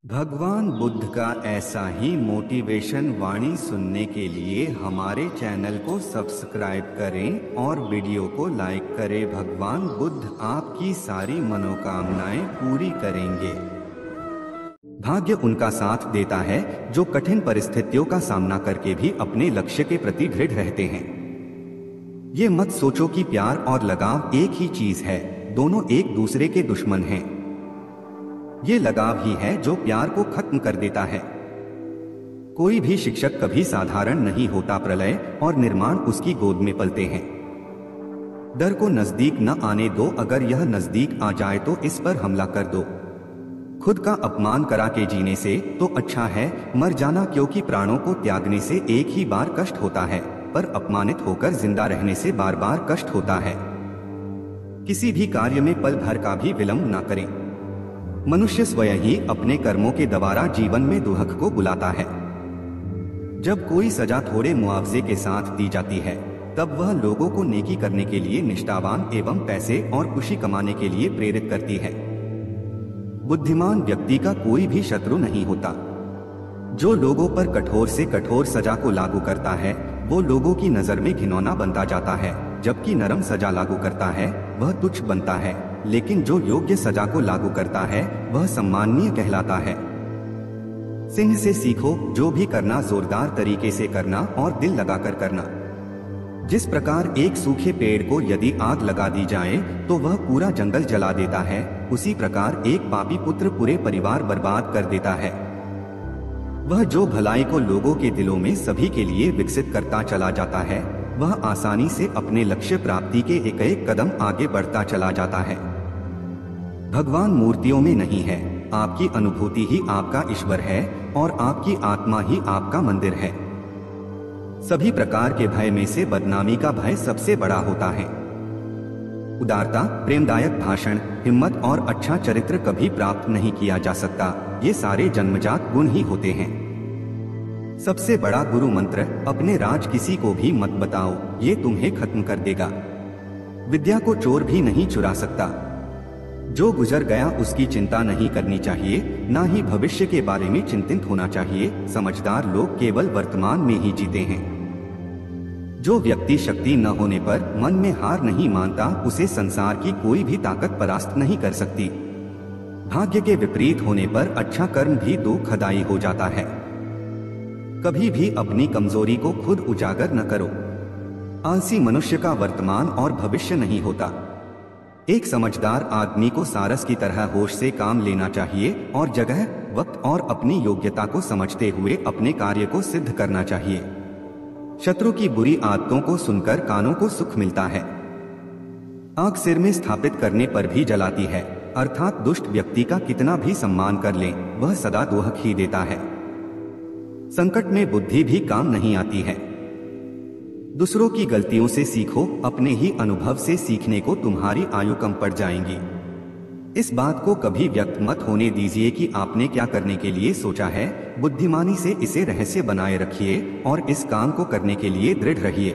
भगवान बुद्ध का ऐसा ही मोटिवेशन वाणी सुनने के लिए हमारे चैनल को सब्सक्राइब करें और वीडियो को लाइक करें। भगवान बुद्ध आपकी सारी मनोकामनाएं पूरी करेंगे। भाग्य उनका साथ देता है जो कठिन परिस्थितियों का सामना करके भी अपने लक्ष्य के प्रति दृढ़ रहते हैं। ये मत सोचो कि प्यार और लगाव एक ही चीज है, दोनों एक दूसरे के दुश्मन हैं। ये लगाव ही है जो प्यार को खत्म कर देता है। कोई भी शिक्षक कभी साधारण नहीं होता, प्रलय और निर्माण उसकी गोद में पलते हैं। डर को नजदीक न आने दो, अगर यह नजदीक आ जाए तो इस पर हमला कर दो। खुद का अपमान करा के जीने से तो अच्छा है मर जाना, क्योंकि प्राणों को त्यागने से एक ही बार कष्ट होता है, पर अपमानित होकर जिंदा रहने से बार बार कष्ट होता है। किसी भी कार्य में पल भर का भी विलंब न करें। मनुष्य स्वयं ही अपने कर्मों के द्वारा जीवन में दुख को बुलाता है। जब कोई सजा थोड़े मुआवजे के साथ दी जाती है, तब वह लोगों को नेकी करने के लिए निष्ठावान एवं पैसे और खुशी कमाने के लिए प्रेरित करती है। बुद्धिमान व्यक्ति का कोई भी शत्रु नहीं होता। जो लोगों पर कठोर से कठोर सजा को लागू करता है, वो लोगों की नजर में घिनौना बनता जाता है, जबकि नरम सजा लागू करता है वह तुच्छ बनता है, लेकिन जो योग्य सजा को लागू करता है वह सम्माननीय कहलाता है। सिंह से सीखो, जो भी करना जोरदार तरीके से करना और दिल लगाकर करना। जिस प्रकार एक सूखे पेड़ को यदि आग लगा दी जाए तो वह पूरा जंगल जला देता है, उसी प्रकार एक पापी पुत्र पूरे परिवार बर्बाद कर देता है। वह जो भलाई को लोगों के दिलों में सभी के लिए विकसित करता चला जाता है, वह आसानी से अपने लक्ष्य प्राप्ति के एक एक कदम आगे बढ़ता चला जाता है। भगवान मूर्तियों में नहीं है, आपकी अनुभूति ही आपका ईश्वर है और आपकी आत्मा ही आपका मंदिर है। सभी प्रकार के भय में से बदनामी का भय सबसे बड़ा होता है। उदारता, प्रेमदायक भाषण, हिम्मत और अच्छा चरित्र कभी प्राप्त नहीं किया जा सकता। ये सारे जन्मजात गुण ही होते हैं। सबसे बड़ा गुरु मंत्र, अपने राज किसी को भी मत बताओ, ये तुम्हें खत्म कर देगा। विद्या को चोर भी नहीं चुरा सकता। जो गुजर गया उसकी चिंता नहीं करनी चाहिए, ना ही भविष्य के बारे में चिंतित होना चाहिए। समझदार लोग केवल वर्तमान में ही जीते हैं। जो व्यक्ति शक्ति न होने पर मन में हार नहीं मानता, उसे संसार की कोई भी ताकत परास्त नहीं कर सकती। भाग्य के विपरीत होने पर अच्छा कर्म भी दुखदायी हो जाता है। कभी भी अपनी कमजोरी को खुद उजागर न करो। आलसी मनुष्य का वर्तमान और भविष्य नहीं होता। एक समझदार आदमी को सारस की तरह होश से काम लेना चाहिए और जगह, वक्त और अपनी योग्यता को समझते हुए अपने कार्य को सिद्ध करना चाहिए। शत्रु की बुरी आदतों को सुनकर कानों को सुख मिलता है। आग सिर में स्थापित करने पर भी जलाती है, अर्थात दुष्ट व्यक्ति का कितना भी सम्मान कर लें, वह सदा दुख ही देता है। संकट में बुद्धि भी काम नहीं आती है। दूसरों की गलतियों से सीखो, अपने ही अनुभव से सीखने को तुम्हारी आयु कम पड़ जाएंगी। इस बात को कभी व्यक्त मत होने दीजिए कि आपने क्या करने के लिए सोचा है। बुद्धिमानी से इसे रहस्य बनाए रखिए और इस काम को करने के लिए दृढ़ रहिए।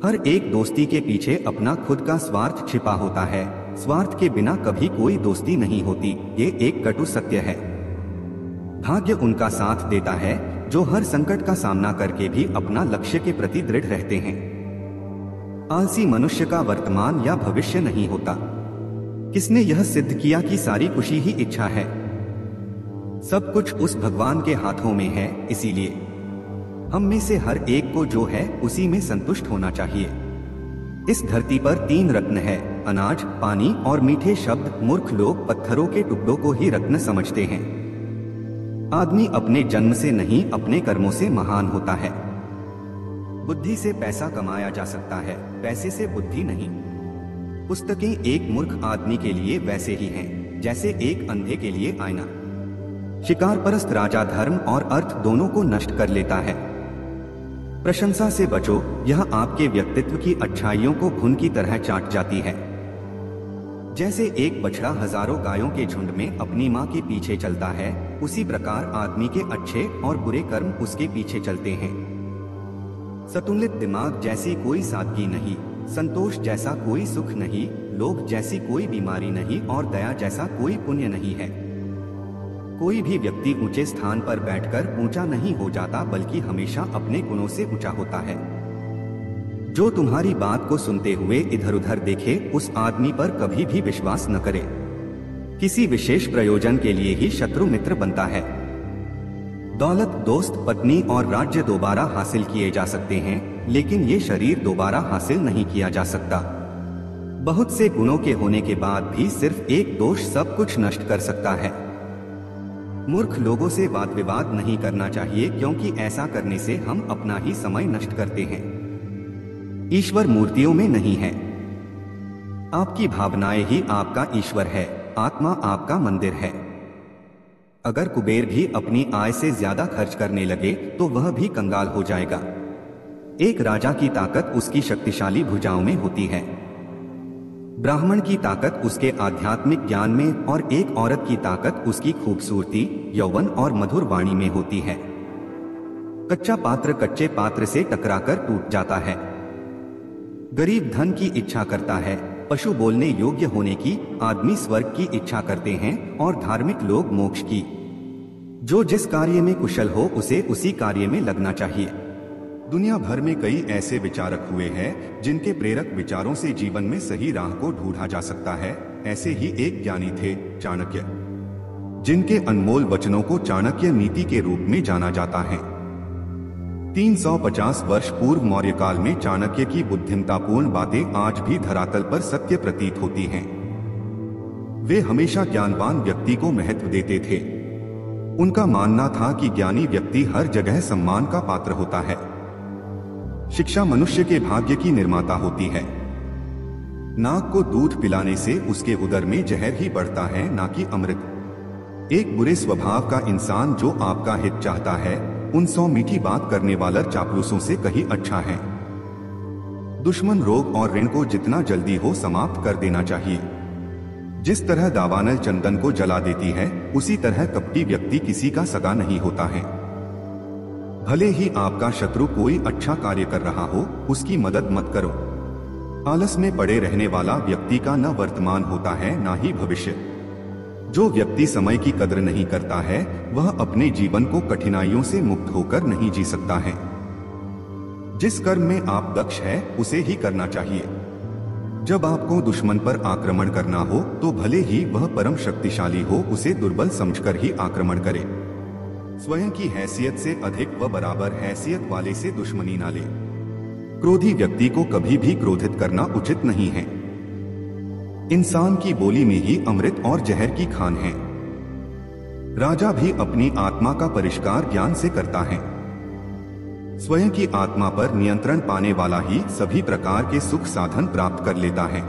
हर एक दोस्ती के पीछे अपना खुद का स्वार्थ छिपा होता है। स्वार्थ के बिना कभी कोई दोस्ती नहीं होती, ये एक कटु सत्य है। भाग्य उनका साथ देता है जो हर संकट का सामना करके भी अपना लक्ष्य के प्रति दृढ़ रहते हैं। आलसी मनुष्य का वर्तमान या भविष्य नहीं होता। किसने यह सिद्ध किया कि सारी खुशी ही इच्छा है? सब कुछ उस भगवान के हाथों में है, इसीलिए हम में से हर एक को जो है उसी में संतुष्ट होना चाहिए। इस धरती पर 3 रत्न है, अनाज, पानी और मीठे शब्द। मूर्ख लोग पत्थरों के टुकड़ों को ही रत्न समझते हैं। आदमी अपने जन्म से नहीं, अपने कर्मों से महान होता है। बुद्धि से पैसा कमाया जा सकता है, पैसे से बुद्धि नहीं। पुस्तकें एक मूर्ख आदमी के लिए वैसे ही हैं, जैसे एक अंधे के लिए आईना। शिकारपरस्त राजा धर्म और अर्थ दोनों को नष्ट कर लेता है। प्रशंसा से बचो, यह आपके व्यक्तित्व की अच्छाइयों को घुन की तरह चाट जाती है। जैसे एक बछड़ा हजारों गायों के झुंड में अपनी माँ के पीछे चलता है, उसी प्रकार आदमी के अच्छे और बुरे कर्म उसके पीछे चलते हैं। संतुलित दिमाग जैसी कोई सादगी नहीं, संतोष जैसा कोई सुख नहीं, लोभ जैसी कोई बीमारी नहीं और दया जैसा कोई पुण्य नहीं है। कोई भी व्यक्ति ऊंचे स्थान पर बैठकर ऊंचा नहीं हो जाता, बल्कि हमेशा अपने गुणों से ऊंचा होता है। जो तुम्हारी बात को सुनते हुए इधर उधर देखे, उस आदमी पर कभी भी विश्वास न करे। किसी विशेष प्रयोजन के लिए ही शत्रु मित्र बनता है। दौलत, दोस्त, पत्नी और राज्य दोबारा हासिल किए जा सकते हैं, लेकिन ये शरीर दोबारा हासिल नहीं किया जा सकता। बहुत से गुणों के होने के बाद भी सिर्फ एक दोष सब कुछ नष्ट कर सकता है। मूर्ख लोगों से वाद विवाद नहीं करना चाहिए, क्योंकि ऐसा करने से हम अपना ही समय नष्ट करते हैं। ईश्वर मूर्तियों में नहीं है। आपकी भावनाएं ही आपका ईश्वर है, आत्मा आपका मंदिर है। अगर कुबेर भी अपनी आय से ज्यादा खर्च करने लगे तो वह भी कंगाल हो जाएगा। एक राजा की ताकत उसकी शक्तिशाली भुजाओं में होती है। ब्राह्मण की ताकत उसके आध्यात्मिक ज्ञान में और एक औरत की ताकत उसकी खूबसूरती, यौवन और मधुर वाणी में होती है। कच्चा पात्र कच्चे पात्र से टकराकर टूट जाता है। गरीब धन की इच्छा करता है, पशु बोलने योग्य होने की, आदमी स्वर्ग की इच्छा करते हैं और धार्मिक लोग मोक्ष की। जो जिस कार्य में कुशल हो उसे उसी कार्य में लगना चाहिए। दुनिया भर में कई ऐसे विचारक हुए हैं जिनके प्रेरक विचारों से जीवन में सही राह को ढूंढा जा सकता है। ऐसे ही एक ज्ञानी थे, चाणक्य, जिनके अनमोल वचनों को चाणक्य नीति के रूप में जाना जाता है। 350 वर्ष पूर्व मौर्य काल में चाणक्य की बुद्धिमतापूर्ण बातें आज भी धरातल पर सत्य प्रतीत होती हैं। वे हमेशा ज्ञानवान व्यक्ति को महत्व देते थे। उनका मानना था कि ज्ञानी व्यक्ति हर जगह सम्मान का पात्र होता है। शिक्षा मनुष्य के भाग्य की निर्माता होती है। नाग को दूध पिलाने से उसके उदर में जहर ही बढ़ता है, ना कि अमृत। एक बुरे स्वभाव का इंसान जो आपका हित चाहता है, उन 100 मीठी बात करने वाला चापलूसों से कहीं अच्छा है। दुश्मन, रोग और ऋण को जितना जल्दी हो समाप्त कर देना चाहिए। जिस तरह दावानल चंदन को जला देती है, उसी तरह कपटी व्यक्ति किसी का सगा नहीं होता है। भले ही आपका शत्रु कोई अच्छा कार्य कर रहा हो, उसकी मदद मत करो। आलस में पड़े रहने वाला व्यक्ति का न वर्तमान होता है, ना ही भविष्य। जो व्यक्ति समय की कदर नहीं करता है, वह अपने जीवन को कठिनाइयों से मुक्त होकर नहीं जी सकता है। जिस कर्म में आप दक्ष है, उसे ही करना चाहिए। जब आपको दुश्मन पर आक्रमण करना हो, तो भले ही वह परम शक्तिशाली हो, उसे दुर्बल समझकर ही आक्रमण करे। स्वयं की हैसियत से अधिक व बराबर हैसियत वाले से दुश्मनी ना ले। क्रोधी व्यक्ति को कभी भी क्रोधित करना उचित नहीं है। इंसान की बोली में ही अमृत और जहर की खान है। राजा भी अपनी आत्मा का परिष्कार ज्ञान से करता है। स्वयं की आत्मा पर नियंत्रण पाने वाला ही सभी प्रकार के सुख साधन प्राप्त कर लेता है।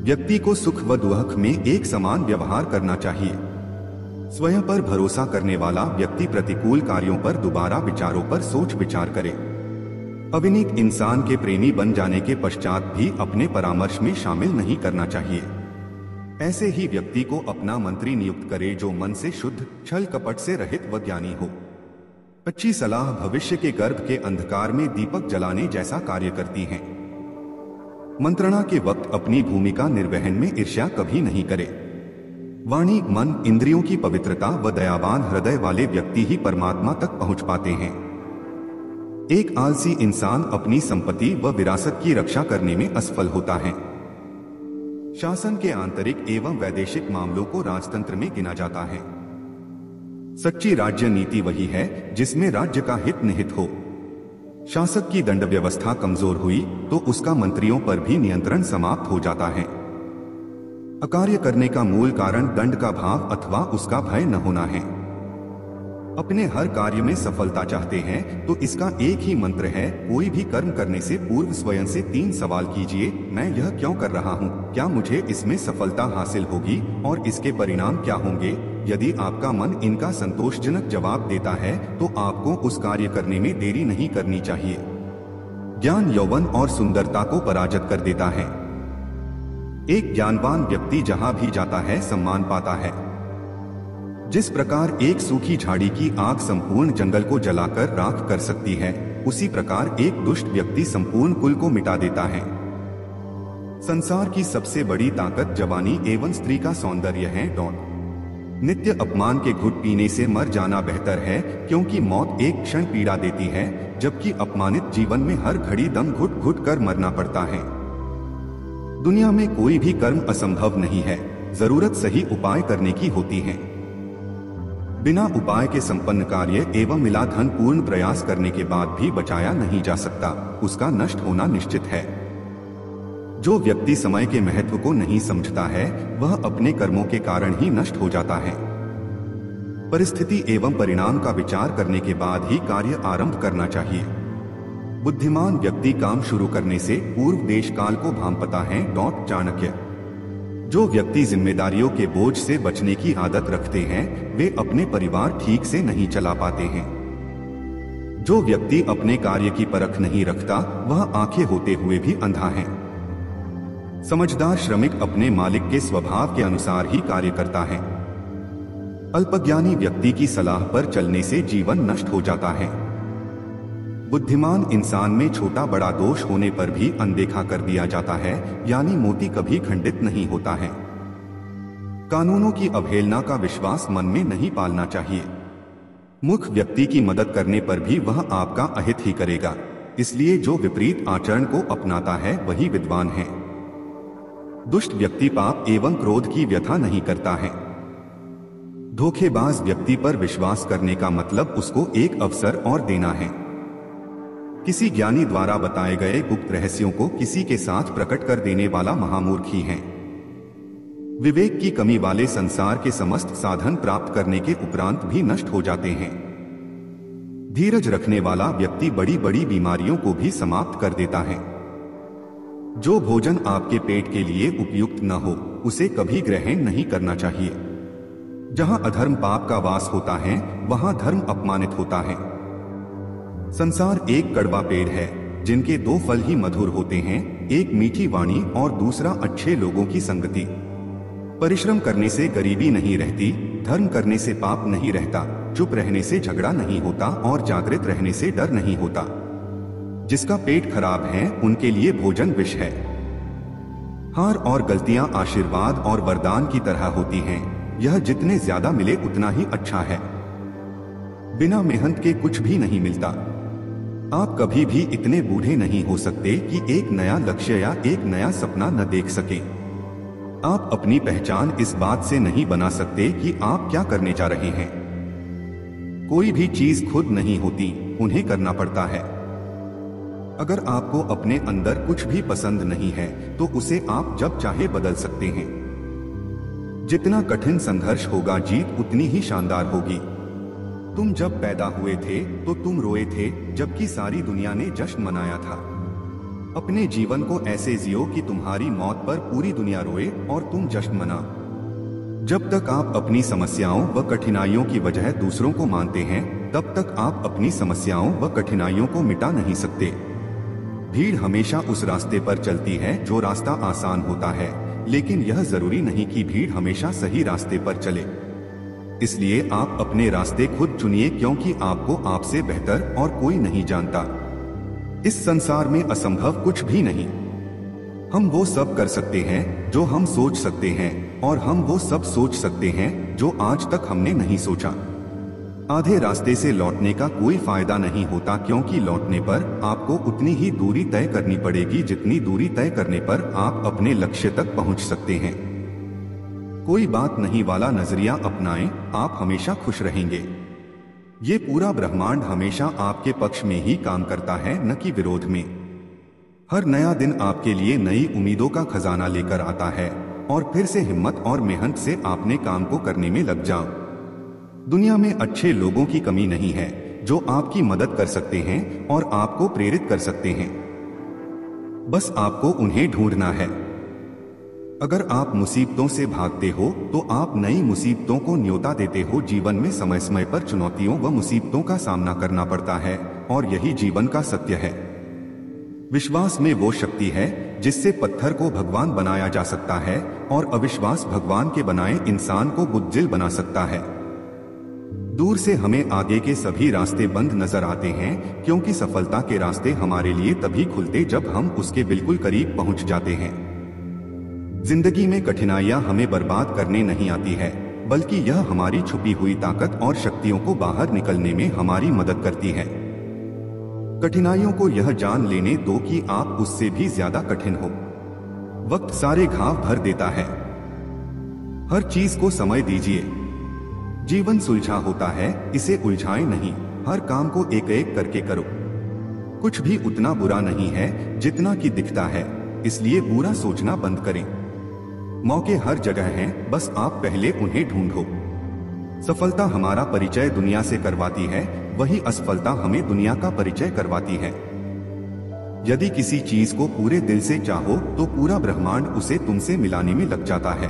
व्यक्ति को सुख व दुख में एक समान व्यवहार करना चाहिए। स्वयं पर भरोसा करने वाला व्यक्ति प्रतिकूल कार्यों पर दोबारा विचारों पर सोच विचार करे। अविनीत इंसान के प्रेमी बन जाने के पश्चात भी अपने परामर्श में शामिल नहीं करना चाहिए। ऐसे ही व्यक्ति को अपना मंत्री नियुक्त करे जो मन से शुद्ध, छल कपट से रहित व ज्ञानी हो। अच्छी सलाह भविष्य के गर्भ के अंधकार में दीपक जलाने जैसा कार्य करती है। मंत्रणा के वक्त अपनी भूमिका निर्वहन में ईर्ष्या कभी नहीं करे। वाणी, मन, इंद्रियों की पवित्रता व दयावान हृदय वाले व्यक्ति ही परमात्मा तक पहुंच पाते हैं। एक आलसी इंसान अपनी संपत्ति व विरासत की रक्षा करने में असफल होता है। शासन के आंतरिक एवं वैदेशिक मामलों को राजतंत्र में गिना जाता है। सच्ची राज्य नीति वही है जिसमें राज्य का हित निहित हो। शासक की दंड व्यवस्था कमजोर हुई तो उसका मंत्रियों पर भी नियंत्रण समाप्त हो जाता है। अकार्य करने का मूल कारण दंड का भाव अथवा उसका भय न होना है। अपने हर कार्य में सफलता चाहते हैं तो इसका एक ही मंत्र है, कोई भी कर्म करने से पूर्व स्वयं से 3 सवाल कीजिए। मैं यह क्यों कर रहा हूँ? क्या मुझे इसमें सफलता हासिल होगी? और इसके परिणाम क्या होंगे? यदि आपका मन इनका संतोषजनक जवाब देता है तो आपको उस कार्य करने में देरी नहीं करनी चाहिए। ज्ञान यौवन और सुंदरता को पराजित कर देता है। एक ज्ञानवान व्यक्ति जहां भी जाता है सम्मान पाता है। जिस प्रकार एक सूखी झाड़ी की आग संपूर्ण जंगल को जलाकर राख कर सकती है, उसी प्रकार एक दुष्ट व्यक्ति संपूर्ण कुल को मिटा देता है। संसार की सबसे बड़ी ताकत जवानी एवं स्त्री का सौंदर्य है। नित्य अपमान के घुट पीने से मर जाना बेहतर है, क्योंकि मौत एक क्षण पीड़ा देती है, जबकि अपमानित जीवन में हर घड़ी दम घुट घुट कर मरना पड़ता है। दुनिया में कोई भी कर्म असंभव नहीं है, जरूरत सही उपाय करने की होती है। बिना उपाय के संपन्न कार्य एवं मिला धन पूर्ण प्रयास करने के बाद भी बचाया नहीं जा सकता, उसका नष्ट होना निश्चित है। जो व्यक्ति समय के महत्व को नहीं समझता है, वह अपने कर्मों के कारण ही नष्ट हो जाता है। परिस्थिति एवं परिणाम का विचार करने के बाद ही कार्य आरंभ करना चाहिए। बुद्धिमान व्यक्ति काम शुरू करने से पूर्व देश काल को भांपता है। चाणक्य। जो व्यक्ति जिम्मेदारियों के बोझ से बचने की आदत रखते हैं, वे अपने परिवार ठीक से नहीं चला पाते हैं। जो व्यक्ति अपने कार्य की परख नहीं रखता, वह आंखें होते हुए भी अंधा है। समझदार श्रमिक अपने मालिक के स्वभाव के अनुसार ही कार्य करता है। अल्पज्ञानी व्यक्ति की सलाह पर चलने से जीवन नष्ट हो जाता है। बुद्धिमान इंसान में छोटा बड़ा दोष होने पर भी अनदेखा कर दिया जाता है, यानी मोती कभी खंडित नहीं होता है। कानूनों की अवहेलना का विश्वास मन में नहीं पालना चाहिए। मूर्ख व्यक्ति की मदद करने पर भी वह आपका अहित ही करेगा, इसलिए जो विपरीत आचरण को अपनाता है वही विद्वान है। दुष्ट व्यक्ति पाप एवं क्रोध की व्यथा नहीं करता है। धोखेबाज व्यक्ति पर विश्वास करने का मतलब उसको एक अवसर और देना है। किसी ज्ञानी द्वारा बताए गए गुप्त रहस्यों को किसी के साथ प्रकट कर देने वाला महामूर्ख ही है। विवेक की कमी वाले संसार के समस्त साधन प्राप्त करने के उपरांत भी नष्ट हो जाते हैं। धीरज रखने वाला व्यक्ति बड़ी बड़ी बीमारियों को भी समाप्त कर देता है। जो भोजन आपके पेट के लिए उपयुक्त न हो, उसे कभी ग्रहण नहीं करना चाहिए। जहां अधर्म पाप का वास होता है, वहां धर्म अपमानित होता है। संसार एक कड़वा पेड़ है, जिनके दो फल ही मधुर होते हैं, एक मीठी वाणी और दूसरा अच्छे लोगों की संगति। परिश्रम करने से गरीबी नहीं रहती, धर्म करने से पाप नहीं रहता, चुप रहने से झगड़ा नहीं होता और जागृत रहने से डर नहीं होता। जिसका पेट खराब है, उनके लिए भोजन विष है। हार और गलतियां आशीर्वाद और वरदान की तरह होती हैं, यह जितने ज्यादा मिले उतना ही अच्छा है। बिना मेहनत के कुछ भी नहीं मिलता। आप कभी भी इतने बूढ़े नहीं हो सकते कि एक नया लक्ष्य या एक नया सपना न देख सके। आप अपनी पहचान इस बात से नहीं बना सकते कि आप क्या करने जा रहे हैं। कोई भी चीज खुद नहीं होती, उन्हें करना पड़ता है। अगर आपको अपने अंदर कुछ भी पसंद नहीं है, तो उसे आप जब चाहे बदल सकते हैं। जितना कठिन संघर्ष होगा, जीत उतनी ही शानदार होगी। तुम जब पैदा हुए थे तो तुम रोए थे, जबकि सारी दुनिया ने जश्न मनाया था। अपने जीवन को ऐसे जियो कि तुम्हारी मौत पर पूरी दुनिया रोए और तुम जश्न मना। जब तक आप अपनी समस्याओं व कठिनाइयों की वजह दूसरों को मानते हैं, तब तक आप अपनी समस्याओं व कठिनाइयों को मिटा नहीं सकते। भीड़ हमेशा उस रास्ते पर चलती है जो रास्ता आसान होता है, लेकिन यह जरूरी नहीं कि भीड़ हमेशा सही रास्ते पर चले। इसलिए आप अपने रास्ते खुद चुनिए, क्योंकि आपको आपसे बेहतर और कोई नहीं जानता। इस संसार में असंभव कुछ भी नहीं। हम वो सब कर सकते हैं जो हम सोच सकते हैं, और हम वो सब सोच सकते हैं जो आज तक हमने नहीं सोचा। आधे रास्ते से लौटने का कोई फायदा नहीं होता, क्योंकि लौटने पर आपको उतनी ही दूरी तय करनी पड़ेगी जितनी दूरी तय करने पर आप अपने लक्ष्य तक पहुंच सकते हैं। कोई बात नहीं वाला नजरिया अपनाएं, आप हमेशा खुश रहेंगे। ये पूरा ब्रह्मांड हमेशा आपके पक्ष में ही काम करता है, न कि विरोध में। हर नया दिन आपके लिए नई उम्मीदों का खजाना लेकर आता है, और फिर से हिम्मत और मेहनत से आपने काम को करने में लग जाओ। दुनिया में अच्छे लोगों की कमी नहीं है, जो आपकी मदद कर सकते हैं और आपको प्रेरित कर सकते हैं। बस आपको उन्हें ढूंढना है। अगर आप मुसीबतों से भागते हो, तो आप नई मुसीबतों को न्योता देते हो। जीवन में समय समय पर चुनौतियों व मुसीबतों का सामना करना पड़ता है, और यही जीवन का सत्य है। विश्वास में वो शक्ति है जिससे पत्थर को भगवान बनाया जा सकता है, और अविश्वास भगवान के बनाए इंसान को बुद्धिल बना सकता है। दूर से हमें आगे के सभी रास्ते बंद नजर आते हैं, क्योंकि सफलता के रास्ते हमारे लिए तभी खुलते जब हम उसके बिल्कुल करीब पहुंच जाते हैं। जिंदगी में कठिनाइयां हमें बर्बाद करने नहीं आती है, बल्कि यह हमारी छुपी हुई ताकत और शक्तियों को बाहर निकलने में हमारी मदद करती है। कठिनाइयों को यह जान लेने दो कि आप उससे भी ज्यादा कठिन हो। वक्त सारे घाव भर देता है। हर चीज को समय दीजिए। जीवन सुलझा होता है, इसे उलझाएं नहीं। हर काम को एक एक करके करो। कुछ भी उतना बुरा नहीं है जितना कि दिखता है, इसलिए बुरा सोचना बंद करें। मौके हर जगह हैं, बस आप पहले उन्हें ढूंढो। सफलता हमारा परिचय दुनिया से करवाती है, वही असफलता हमें दुनिया का परिचय करवाती है। यदि किसी चीज को पूरे दिल से चाहो तो पूरा ब्रह्मांड उसे तुमसे मिलाने में लग जाता है।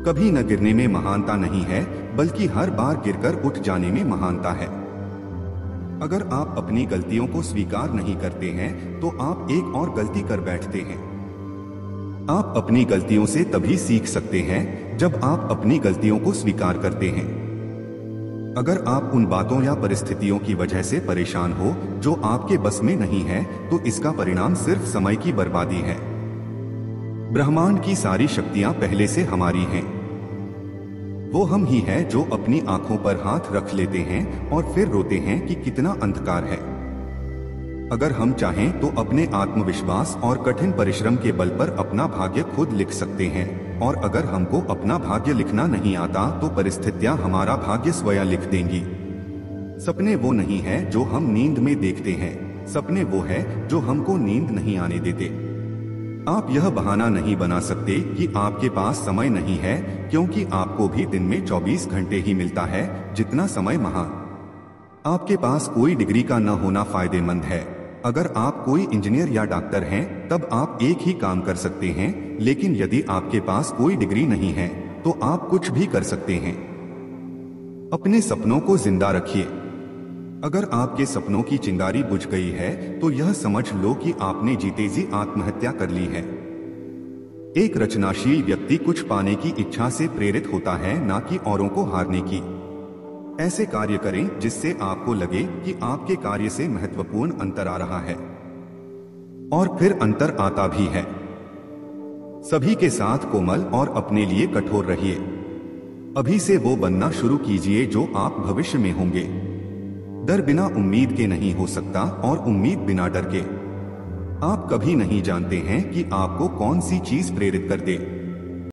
कभी न गिरने में महानता नहीं है, बल्कि हर बार गिरकर उठ जाने में महानता है। अगर आप अपनी गलतियों को स्वीकार नहीं करते हैं तो आप एक और गलती कर बैठते हैं। आप अपनी गलतियों से तभी सीख सकते हैं जब आप अपनी गलतियों को स्वीकार करते हैं। अगर आप उन बातों या परिस्थितियों की वजह से परेशान हो जो आपके बस में नहीं है, तो इसका परिणाम सिर्फ समय की बर्बादी है। ब्रह्मांड की सारी शक्तियां पहले से हमारी हैं। वो हम ही हैं जो अपनी आंखों पर हाथ रख लेते हैं और फिर रोते हैं कि कितना अंधकार है। अगर हम चाहें तो अपने आत्मविश्वास और कठिन परिश्रम के बल पर अपना भाग्य खुद लिख सकते हैं, और अगर हमको अपना भाग्य लिखना नहीं आता तो परिस्थितियां हमारा भाग्य स्वयं लिख देंगी। सपने वो नहीं है जो हम नींद में देखते हैं, सपने वो है जो हमको नींद नहीं आने देते। आप यह बहाना नहीं बना सकते कि आपके पास समय नहीं है, क्योंकि आपको भी दिन में 24 घंटे ही मिलता है जितना समय वहां। आपके पास कोई डिग्री का न होना फायदेमंद है। अगर आप कोई इंजीनियर या डॉक्टर हैं तब आप एक ही काम कर सकते हैं, लेकिन यदि आपके पास कोई डिग्री नहीं है तो आप कुछ भी कर सकते हैं। अपने सपनों को जिंदा रखिए। अगर आपके सपनों की चिंगारी बुझ गई है तो यह समझ लो कि आपने जीते जी आत्महत्या कर ली है। एक रचनाशील व्यक्ति कुछ पाने की इच्छा से प्रेरित होता है, ना कि औरों को हारने की। ऐसे कार्य करें जिससे आपको लगे कि आपके कार्य से महत्वपूर्ण अंतर आ रहा है, और फिर अंतर आता भी है। सभी के साथ कोमल और अपने लिए कठोर रहिए। अभी से वो बनना शुरू कीजिए जो आप भविष्य में होंगे। डर बिना उम्मीद के नहीं हो सकता, और उम्मीद बिना डर के। आप कभी नहीं जानते हैं कि आपको कौन सी चीज प्रेरित कर दे।